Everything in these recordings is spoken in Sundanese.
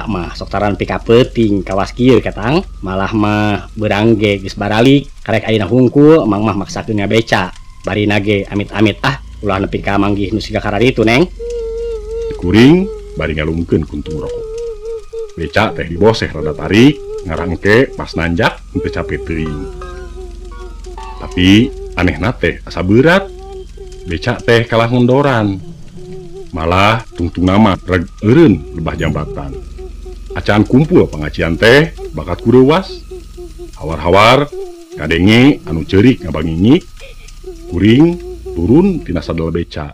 mah soktaran pika peting kawas kieu katang malah mah beurang ge geus baralik karek ayeuna hungkul emang mah maksakeun ngabeca barina ge amit-amit ulah nepi ka manggih nu siga karari itu neng. Kuring bari ngalungkeun kuntung rokok. Beca teh diboseh rada tarik ngarangke pas nanjak henteu capek teuing. Tapi anehna teh asa berat. Beca teh kalah ngendoran. Malah tungtung nama reg eureun lebah jambatan. Acan kumpul pangacian teh bakat kurewas. Hawar-hawar kadenge anu ceurik ngabangingik. Kuring turun tina sadel beca.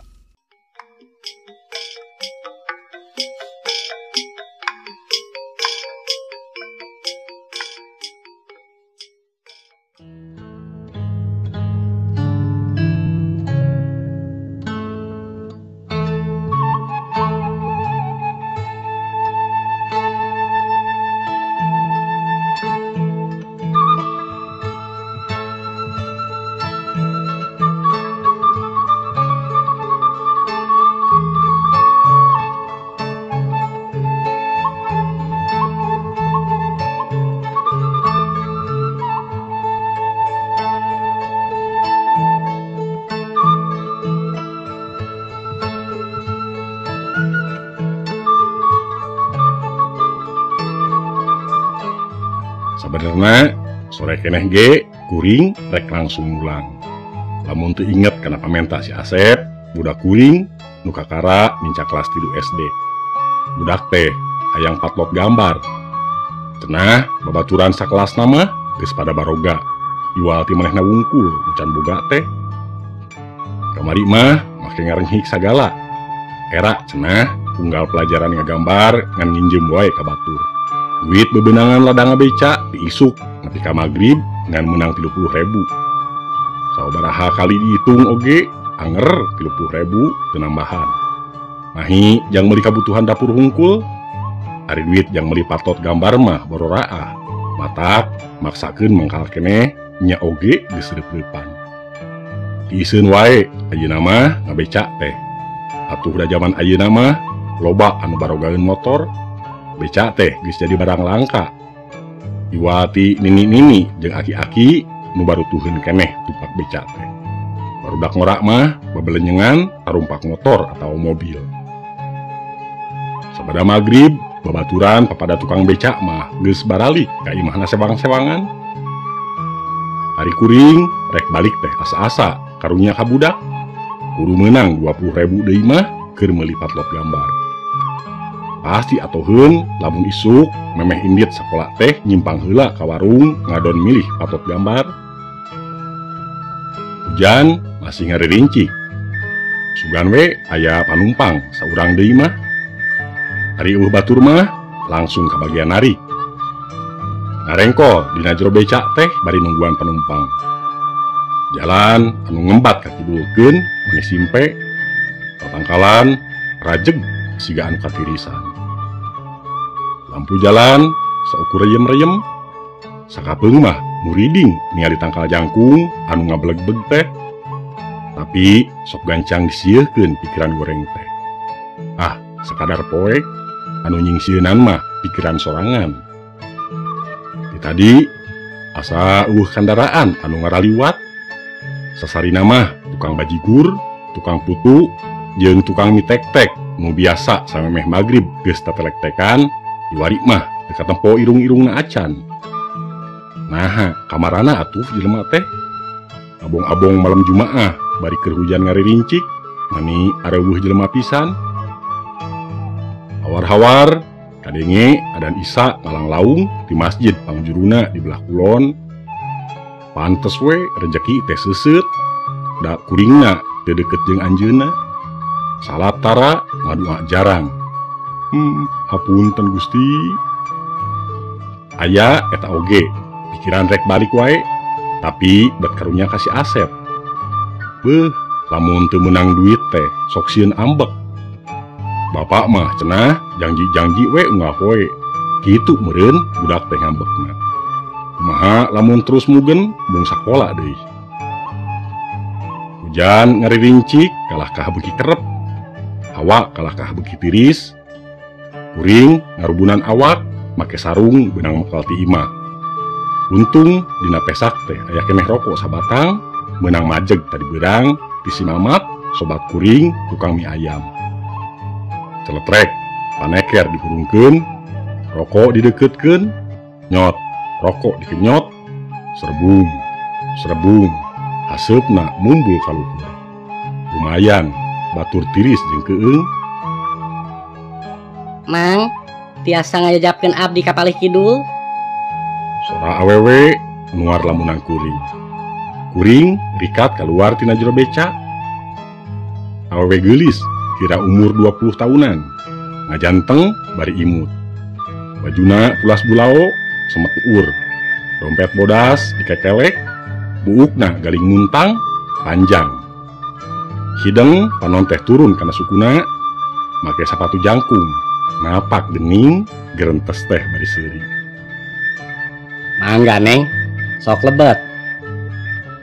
Sabenerna sore keneh ge kuring rek langsung mulang. Lamun teu inget kana pamenta si Asep, budak kuring nu kakara minca kelas 3 SD. Budak teh hayang patlot gambar. Cenah babaturan sakelas nama geus pada baroga. Iwal ti manehna wungkul nu can boga teh. Kamari mah make ngarenghik sagala. Era cenah tunggal pelajaran ngagambar ngan nginjem wae ka batur. Duit bebenangan ladang beca diisuk nepi ka magrib ngan menang 30.000. Sabaraha kali dihitung oge anger 30.000 teu nambahan. Mahi jang meuli kabutuhan dapur hungkul. Ari duit jang meuli patot gambar mah bororaah. Matak maksakeun mangkal keneh nya oge geus reup-reupan. Diiseun wae ayeuna mah ngabeca teh. Atuh da zaman ayeuna mah loba anu barogaeun motor. Beca teh geus jadi barang langka. Iwati nini-nini jeung aki-aki nu baru tuheun keneh tumpak beca teh. Barudak ngorak mah babelenyengan tarumpak motor atau mobil. Sabada magrib babaturan papada tukang beca mah geus baralik ka imahna sewang-sewangan. Ari kuring rek balik teh asa-asa karunya ka budak. Kudu meunang 20.000 deui mah keur meuli patlot gambar. Pasti atoheun lamun isuk memeh indit sakola teh nyimpang heula ka warung ngadon milih patot gambar. Hujan masih ngaririncik. Sugan we aya panumpang saurang deui mah. Ari eueuh batur mah langsung ka bagian narik. Ngarengkol dina jero beca teh bari nungguan panumpang. Jalan anu ngembat ka kidulkeun manis simpe. Tatangkalan rajeg siga anu katirisan. Lampu jalan saukur reyem-reyem. Sakapeung mah muriding ningali tangkal jangkung anu ngableg-beg teh. Tapi sok gancang disieulkeun pikiran goreng teh. Sakadar poek anu nyingsieunan mah pikiran sorangan. Di tadi asa kendaraan anu ngaraliwat. Sasarina mah tukang bajigur, tukang putu, jeung tukang mie tek-tek nu biasa samemeh magrib geus tatelek-tekan. Iwari mah teu katempo irung-irungna acan. Nah, kamarana atuh jelema teh. Abong-abong malam Jumaah bari keur hujan ngaririncik, mani areueuh jelema pisan. Hawar-hawar kadenge adan Isya ngalang laung di masjid pangjuruna di belah kulon. Pantes we rejeki teh seuseut, da kuringna teu deukeut jeung anjeunna. Salat tara ngadua jarang. Hapunten Gusti. Aya eta oge pikiran rek balik wae, tapi bet karunya kasih Asep. Beuh, lamun teu meunang duit teh sok sieun ambek. Bapak mah cenah janji-janji we unggal poe. Kitu meureun budak teh ngambekna. Kumaha lamun terus mugen mung sakola deui. Hujan ngaririncik kalah kah beuki kerep. Hawa kalah kah beuki tiris. Kuring ngarubunan awak make sarung benang mekal ti imah. Untung dina pesak teh aya keneh rokok sabatang menang majeg tadi berang ti si Mamat sobat kuring tukang mie ayam. Celetrek paneker dihurungkeun, rokok dideketkeun, nyot rokok dikenyot, serbung serbung haseupna mumbul kaluhur. Lumayan batur tiris jeung keung. Mang, tiasa ngajapkeun abdi ka Palih Kidul. Sora awewe nuar lamunan kuring. Kuring rikat keluar tina jero beca. Awewe geulis kira umur 20 tahunan. Ngajanteng bari imut. Bajuna pulas bulao semet uur. Dompet bodas dikekelek. Buukna galing muntang panjang. Hideng panon teh turun kana sukuna. Make sapatu jangkung. Napak gening gerentes teh bari seuri. Mangga Neng, sok lebet.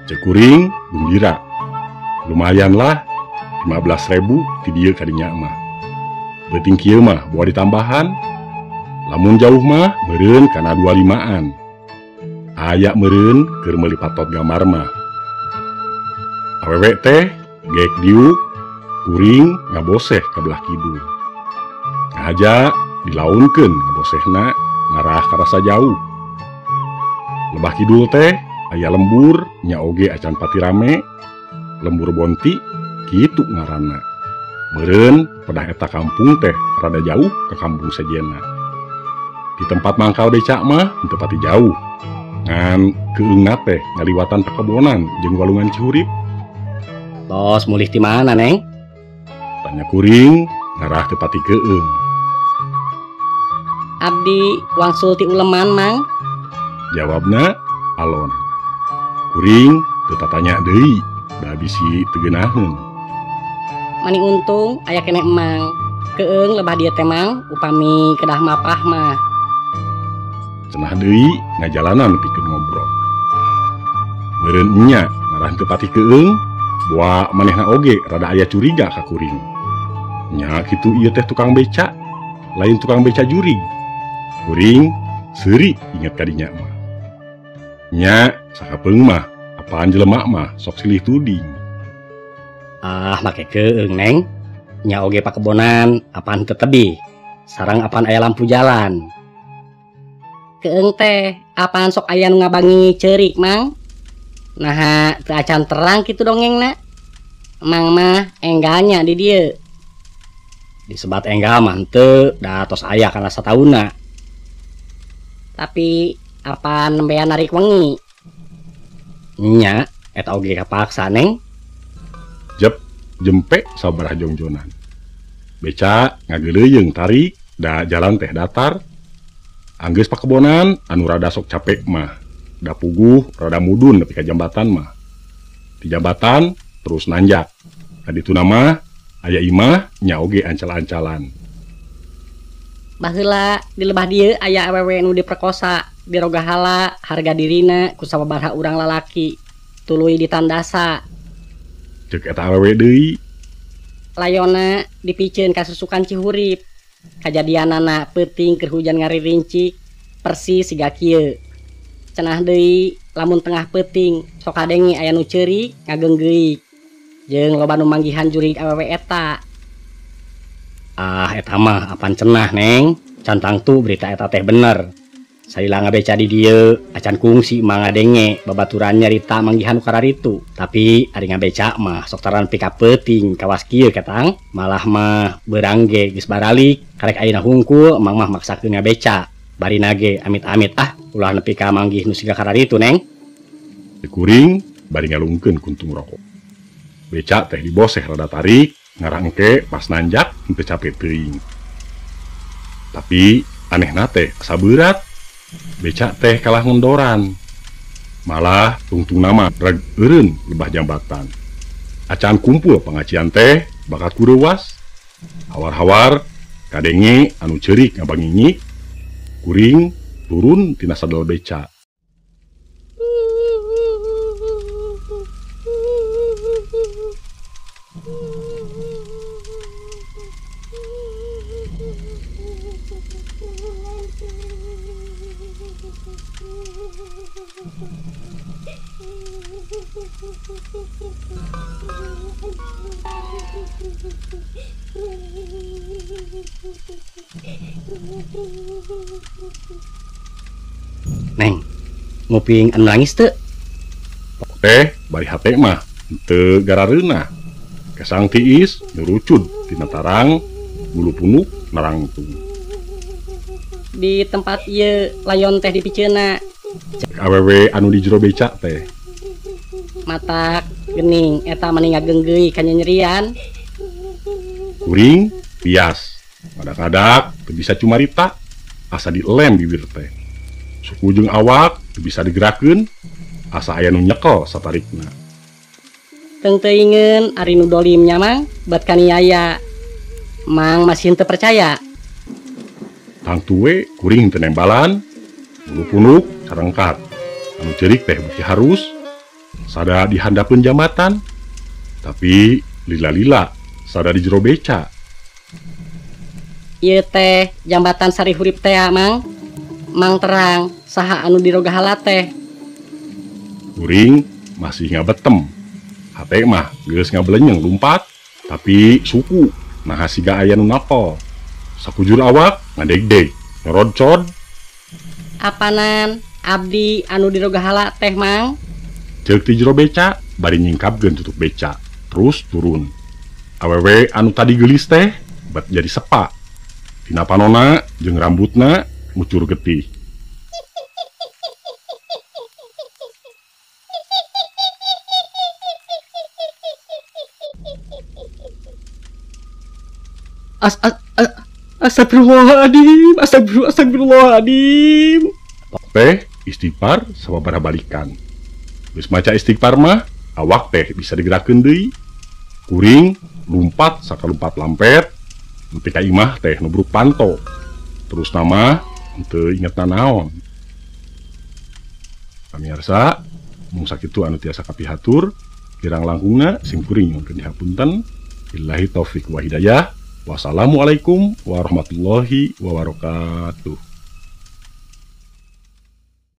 Cek kuring gembira. Lumayan lah 15.000 ti dieu kadinya mah. Beuting kieu mah boa ditambahan. Lamun jauh mah meureun kana 25-an. Aya meureun keur meuli patot gambar mah. Awewe teh geek diuk, kuring ngaboseh ka belah kidul. Ngaja dilaunkeun ngabosehna ngarah ka rasa jauh. Lebah kidul teh aya lembur nya oge acan pati rame. Lembur bonti kitu ngaranna. Meureun pedah eta kampung teh rada jauh ke kampung sejenna. Di tempat mangkal becak mah teu pati jauh. Ngan keungna teh ngaliwatan perkebonan jeung walungan Cihurip. Tos mulih ti mana Neng? Tanya kuring ngarah teu pati keung. Abdi wangsul ti uleman, Mang. Jawabna alon. Kuring teu tatanya deui, da bisi teu geunaheun. Mani untung aya keneh emang. Keung lebah dieu teh Mang, upami kedah mapah mah. Cenah deui ngajalanan pikeun ngobrol. Meureun nya ngarah teu pati keung, boa manehna oge rada aya curiga ka kuring. Nya kitu ieu teh tukang beca, lain tukang beca jurig. Kuring seuri inget kadinya mah. Nya sakapeung mah apaan jelema mah sok silih tuding. Ah make keung Neng. Nya oge pakebonan apaan teu tebih. Sareng apaan aya lampu jalan. Keung teh apaan sok aya nu ngabangi ceurik, Mang? Nah, teu acan terang kitu dongengna. Mang mah engganya di dieu. Disebat enggak mah henteu, da tos aya kana satauna. Tapi apaan nembean narik wengi? Nya eta oge kapaksa Neng. Jep jempe sabaraha jongjonan. Beca ngageuleuyeung tarik da jalan teh datar. Anggeus pakebonan anu rada sok capek mah. Da puguh rada mudun nepi ka jambatan mah. Di jambatan terus nanjak. Kaditu nama aya imah nya oge ancal-ancalan. Baheula di lebah dieu aya awewe nu diperkosa, dirogahala harga dirina ku sababaraha urang lalaki. Tuluy ditandasa. Cek eta awewe deui. Layona dipikeun ka susukan Cihurip. Kajadianana peuting keur hujan ngaririnci persis siga kieu. Cenah deui lamun tengah peuting sok kadenge aya nu ceurik ngageunggeuyik. Jeung loba nu manggihan jurig awewe eta. Ah eta mah apaan cenah Neng. Cantang tu berita eta teh bener. Salila ngabeca di dieu acan kungsi mangadenge babaturan nyarita manggihan kararitu. Tapi ari ngabeca mah sok taran pika peuting kawas kieu ketang. Malah mah beurang ge geus baralik karek ayeuna hungkul emang mah maksakeun ngabeca. Barina ge amit-amit ulah nepi ka manggih nu siga kararitu Neng. Kuring bari ngalungkeun kuntung rokok. Beca teh diboseh rada tarik, ngarangke pas nanjak henteu capek teuing. Tapi anehna teh asa beurat. Beca teh kalah ngendoran. Malah tungtung nama reg eureun lebah jambatan. Acan kumpul pangacian teh bakat kureuwas. Hawar-hawar kadenge anu ceurik ngabangingik. Kuring turun tina sadel beca. Neng, nguping anu nangis teu? Teh bari hate mah teu garareuna. Kesang tiis nyurucud tina tarang bulu punuk narangtung. Di tempat ieu layon teh dipiceuna. Cek awewe anu di jero beca teh. Matak gening eta mani ngageunggeui ka nyerian. Kuring bias. Kadak-kadak teu bisa cumarita asa dilem bibir teh. Suku jeung awak teu bisa digerakeun asa aya nu nyekel satarikna. Teung teuingeun ari nu dolimnya mang bat kaniaya. Mang masih teu percaya. Tang tuwe kuring teu nembalan, bulu punuk sarengkat. Anu ceurik teh beuki harus sada dihandapeun jambatan. Tapi lila-lila sada di jero beca. Ieu teh jambatan sari hurip teh mang. Mang terang saha anu dirogahala teh. Kuring masih ngabetem. Hate mah geus ngabelenyeng lumpat, tapi suku nah siga aya nu napol. Sakujur awak ngadeg-deg, nyorodcod. Apanan abdi anu dirogahala teh mang? Ceuk ti jero beca, bari nyingkapkeun tutup beca, terus turun. Awewe anu tadi geulis teh bet jadi sepa. Tina panonna jeung rambutna ngucur getih. Astagfirullahaladzim, astagfirullahaladzim. Teh istighfar sababaraha balikan. Geus maca istighfar mah awak teh bisa digerakeun deui. Kuring lumpat sakalumpat lampet, nepi ka imah teh nubruk panto. Terus nama teu ingetna naon. Pamirsa, mung sakitu anu tiasa kapihatur, kirang langkungna sim kuring nyuhun dihapunten. Billahi taufik wa hidayah. Wassalamualaikum warahmatullahi wabarakatuh.